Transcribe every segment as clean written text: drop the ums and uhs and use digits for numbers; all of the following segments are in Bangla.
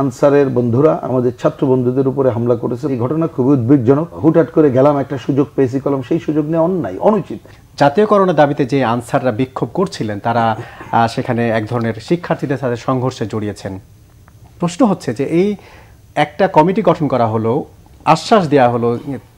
আনসারের বন্ধুরা আমাদের ছাত্র বন্ধুদের উপরে হামলা করেছে। এই ঘটনা খুবই উদ্বেগজনক। হুটহাট করে গেলাম, একটা সুযোগ পেয়েছি কলম, সেই সুযোগ নেওয়া অন্যায়, অনুচিত। জাতীয়করণের দাবিতে যে আনসাররা বিক্ষোভ করছিলেন তারা সেখানে এক ধরনের শিক্ষার্থীদের সাথে সংঘর্ষে জড়িয়েছেন। প্রশ্ন হচ্ছে যে এই একটা কমিটি গঠন করা হলো, আশ্বাস দেওয়া হলো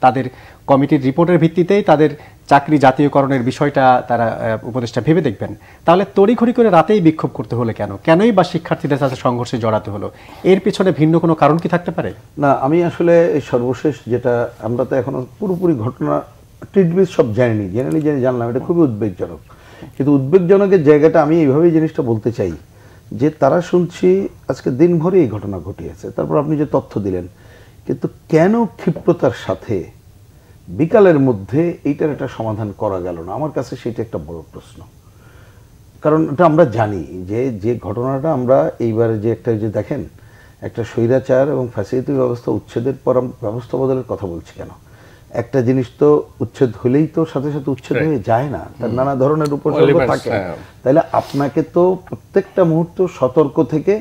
তাদের কমিটির রিপোর্টের ভিত্তিতেই তাদের চাকরি জাতীয়করণের বিষয়টা তারা উপদেষ্টা ভেবে দেখবেন, তাহলে তড়িঘড়ি করে রাতেই বিক্ষোভ করতে হলে কেনই বা শিক্ষার্থীদের সাথে সংঘর্ষে জড়াতে হলো? এর পিছনে ভিন্ন কোনো কারণ কি থাকতে পারে? না, আমি আসলে সর্বশেষ যেটা, আমরা তো এখনো পুরোপুরি ঘটনা টিডবিট সব জানিনি, জানলাম এটা খুবই উদ্বেগজনক। কিন্তু উদ্বেগজনকের জায়গাটা আমি এইভাবেই জিনিসটা বলতে চাই যে তারা শুনছি আজকে দিনভরে এই ঘটনা ঘটিয়েছে, তারপর আপনি যে তথ্য দিলেন, কিন্তু কেন ক্ষিপ্রতার সাথে বিকালের মধ্যে এইটার একটা সমাধান করা গেল না? আমার কাছে সেটা একটা বড় প্রশ্ন। কারণ এটা আমরা জানি যে ঘটনাটা আমরা এইবারে যে একটা, যে দেখেন একটা স্বৈরাচার এবং ফ্যাসিলিটি ব্যবস্থা উচ্ছেদের পর ব্যবস্থা বদলের কথা বলছি কেন? একটা জিনিস তো উচ্ছেদ হলেই তো সাথে সাথে উচ্ছেদ হয়ে যায় না, তার নানা ধরনের উপসর্গ থাকে। তাইলে আপনাকে তো প্রত্যেকটা মুহূর্ত সতর্ক থেকে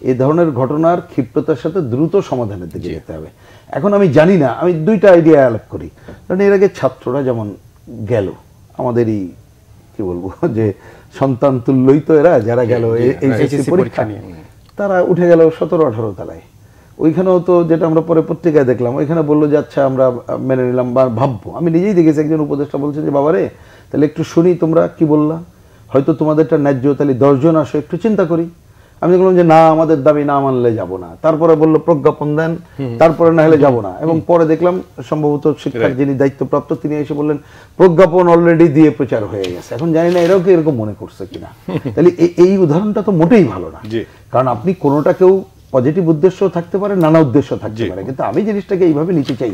এই ধরনের ঘটনার ক্ষিপ্রতার সাথে দ্রুত সমাধানের দিকে যেতে হবে। এখন আমি জানি না, আমি দুইটা আইডিয়া আলাপ করি। কারণ এর আগে ছাত্ররা যেমন গেল, আমাদেরই কি বলবো যে সন্তান তুল্যই তো এরা, যারা গেল এইচএসসি পরীক্ষা নিয়ে, তারা উঠে গেল 17-18 তলায়। ওইখানেও তো যেটা আমরা পরে পত্রিকায় দেখলাম, ওইখানে বললো যে আচ্ছা আমরা মেনে নিলাম বা ভাববো। আমি নিজেই দেখেছি একজন উপদেষ্টা বলছে যে বাবারে তাহলে একটু শুনি তোমরা কি বললা, হয়তো তোমাদেরটা ন্যায্য, তাহলে 10 জন আসো একটু চিন্তা করি। আমি বললাম যে না, আমাদের দাবি না মানলে যাব না। তারপরে বললো প্রজ্ঞাপন দেন, তারপরে না হলে যাব না। এবং পরে দেখলাম সম্ভবত শিক্ষার যিনি দায়িত্বপ্রাপ্ত তিনি এসে বললেন প্রজ্ঞাপন অলরেডি দিয়ে প্রচার হয়ে গেছে। এখন জানি না এরাও কি এরকম মনে করছে কিনা। তাহলে এই উদাহরণটা তো মোটেই ভালো না। কারণ আপনি কোনোটা কেউ পজিটিভ উদ্দেশ্য থাকতে পারে, নানা উদ্দেশ্য থাকতে পারে, কিন্তু আমি জিনিসটাকে এইভাবে নিতে চাই।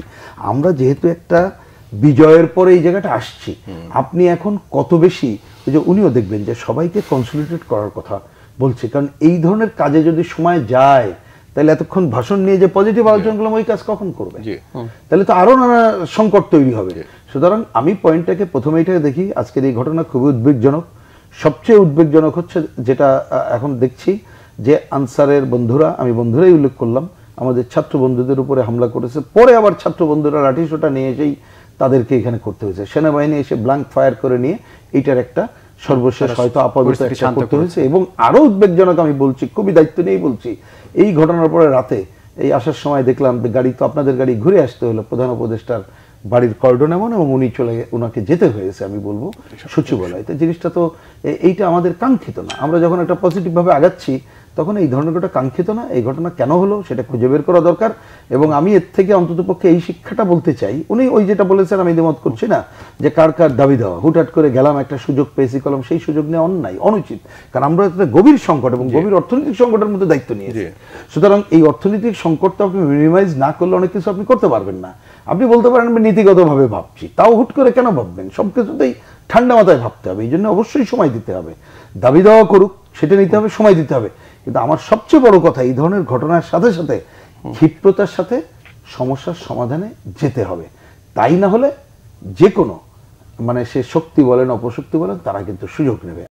আমরা যেহেতু একটা বিজয়ের পরে এই জায়গাটা আসছি, আপনি এখন কত বেশি, যে উনিও দেখবেন যে সবাইকে কনসলিডেট করার কথা বলছে। কারণ এই ধরনের কাজে যদি সময় যায়, তাহলে এতক্ষণ ভাষণ নিয়ে যে পজিটিভ আলোচনা করলাম ওই কাজ কখন করবে? তাহলে তো আরো নানা সংকট তৈরি হবে। সুতরাং আমি পয়েন্টটাকে প্রথমে এটাকে দেখি, আজকের এই ঘটনা খুবই উদ্বেগজনক। সবচেয়ে উদ্বেগজনক হচ্ছে যেটা এখন দেখছি যে আনসারের বন্ধুরা, আমি বন্ধুরাই উল্লেখ করলাম, আমাদের ছাত্র বন্ধুদের উপরে হামলা করেছে। পরে আবার ছাত্র বন্ধুরা লাঠিসোঁটা নিয়ে এসেই তাদেরকে এখানে করতে হয়েছে। সেনাবাহিনী এসে ব্ল্যাঙ্ক ফায়ার করে নিয়ে এইটার একটা সর্বশেষ হয়তো আপাতত করতে হয়েছে। এবং আরো উদ্বেগজনক আমি বলছি, খুবই দায়িত্ব নিয়েই বলছি, এই ঘটনার পরে রাতে এই আসার সময় দেখলাম গাড়ি, তো আপনাদের গাড়ি ঘুরে আসতে হলো প্রধান উপদেষ্টার বাড়ির কর্ডন এমন, এবং উনি ওনাকে যেতে হয়েছে আমি বলবো সচিবালয়। তো জিনিসটা তো এইটা আমাদের কাঙ্ক্ষিত না। আমরা যখন একটা পজিটিভ ভাবে আগাচ্ছি তখন এই ধরনের ঘটনা কাঙ্ক্ষিত না। এই ঘটনা কেন হলো সেটা খুঁজে বের করা দরকার। এবং আমি এর থেকে অন্ততপক্ষে এই শিক্ষাটা বলতে চাই, উনি ওই যেটা বলেছেন আমি দ্বিমত করছি না, যে কার কার দাবি দেওয়া, হুটহাট করে গেলাম, একটা সুযোগ পেয়েছি কলম, সেই সুযোগ নেওয়া অন্যায়, অনুচিত। কারণ আমরা একটা গভীর সংকট এবং গভীর অর্থনৈতিক সংকটের মধ্যে দায়িত্ব নিয়েছি। সুতরাং এই অর্থনৈতিক সংকটটা আপনি মিনিমাইজ না করলে অনেক কিছু আপনি করতে পারবেন না। আপনি বলতে পারেন আমি নীতিগতভাবে ভাবছি, তাও হুট করে কেন ভাববেন? সবকিছুতেই ঠান্ডা মাথায় ভাবতে হবে। এই জন্য অবশ্যই সময় দিতে হবে। দাবি দেওয়া করুক, সেটা নিতে হবে, সময় দিতে হবে। কিন্তু আমার সবচেয়ে বড় কথা, এই ধরনের ঘটনার সাথে সাথে ক্ষিপ্রতার সাথে সমস্যার সমাধানে যেতে হবে। তাই না হলে যে কোনো, মানে সে শক্তি বলেন অপশক্তি বলেন, তারা কিন্তু সুযোগ নেবে।